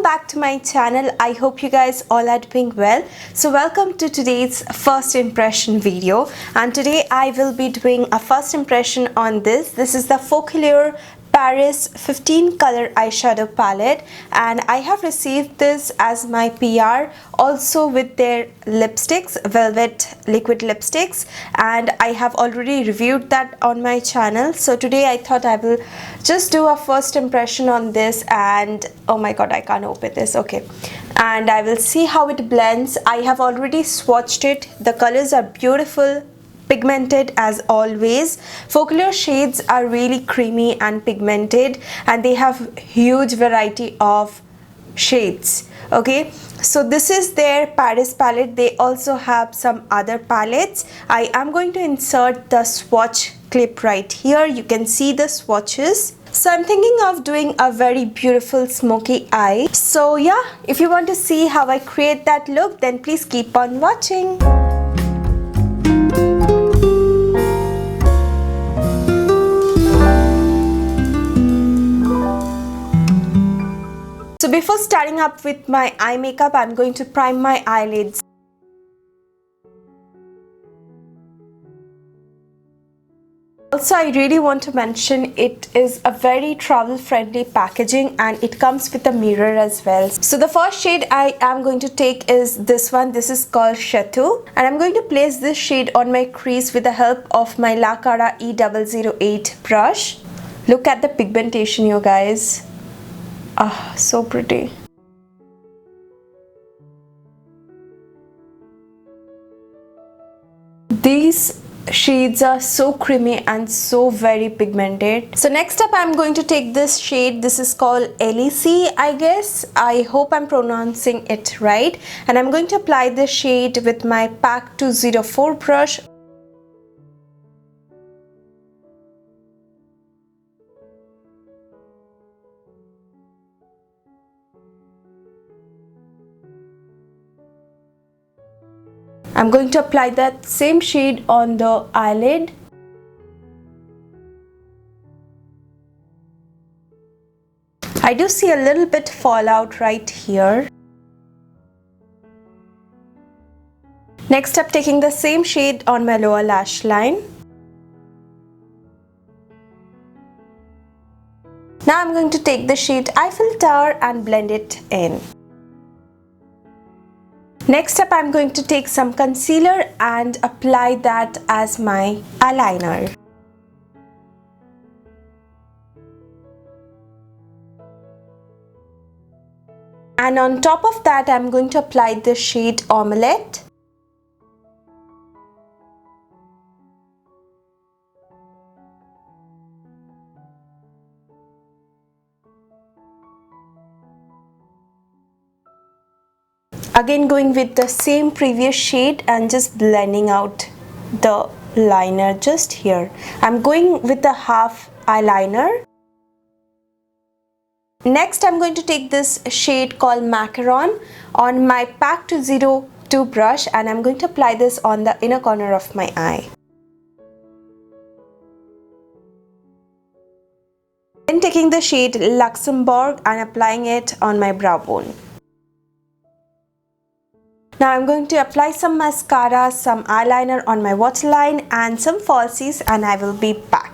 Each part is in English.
back to my channel. I hope you guys all are doing well. So welcome to today's first impression video, and today I will be doing a first impression on this. This is the Focallure Paris 15 color eyeshadow palette, and I have received this as my PR also with their lipsticks, velvet liquid lipsticks, and I have already reviewed that on my channel. So today I thought I will just do a first impression on this, and oh my god, I can't open this. Okay, and I will see how it blends. I have already swatched it. The colors are beautiful, pigmented as always. Focallure shades are really creamy and pigmented, and they have huge variety of shades. Okay, so this is their Paris palette. They also have some other palettes. I am going to insert the swatch clip right here. You can see the swatches. So I'm thinking of doing a very beautiful smoky eye. So yeah, if you want to see how I create that look, then please keep on watching. So before starting up with my eye makeup, I'm going to prime my eyelids. Also, I really want to mention it is a very travel friendly packaging, and it comes with a mirror as well. So the first shade I am going to take is this one. This is called Chateau, and I'm going to place this shade on my crease with the help of my La Cara E008 brush. Look at the pigmentation, you guys. Ah, so pretty. These shades are so creamy and so very pigmented. So next up, I'm going to take this shade. This is called LEC, I guess. I hope I'm pronouncing it right. And I'm going to apply this shade with my PAC 204 brush. I'm going to apply that same shade on the eyelid. I do see a little bit fallout right here. Next up, taking the same shade on my lower lash line. Now I'm going to take the shade Eiffel Tower and blend it in. Next up, I'm going to take some concealer and apply that as my eyeliner. And on top of that, I'm going to apply the shade Omelette. Again, going with the same previous shade and just blending out the liner just here. I'm going with the half eyeliner. Next, I'm going to take this shade called Macaron on my PAC 202 brush, and I'm going to apply this on the inner corner of my eye. Then taking the shade Luxembourg and applying it on my brow bone. Now I'm going to apply some mascara, some eyeliner on my waterline and some falsies, and I will be back.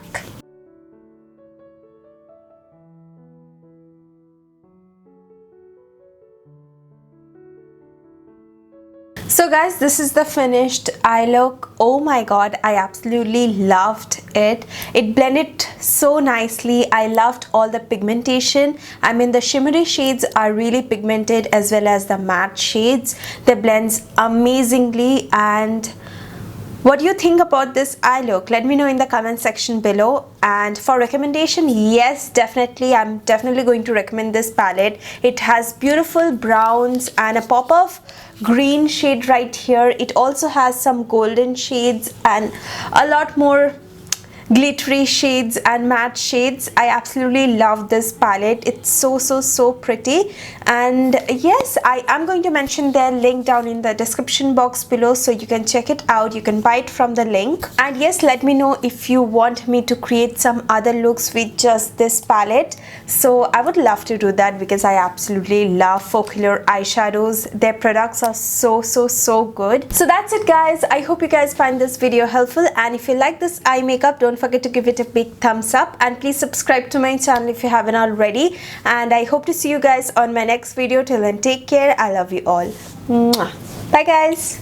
So guys, this is the finished eye look. Oh my god, I absolutely loved it. It blended so nicely. I loved all the pigmentation. I mean, the shimmery shades are really pigmented as well as the matte shades. They blends amazingly. And what do you think about this eye look? Let me know in the comment section below. And for recommendation, yes, definitely, I'm definitely going to recommend this palette. It has beautiful browns and a pop of green shade right here. It also has some golden shades and a lot more glittery shades and matte shades. I absolutely love this palette. It's so pretty. And yes, I am going to mention their link down in the description box below, so you can check it out. You can buy it from the link. And yes, let me know if you want me to create some other looks with just this palette. So I would love to do that because I absolutely love Focallure eyeshadows. Their products are so good. So that's it guys. I hope you guys find this video helpful, and if you like this eye makeup, don't forget to give it a big thumbs up, and please subscribe to my channel if you haven't already. And I hope to see you guys on my next video. Till then, take care. I love you all. Mwah. Bye guys.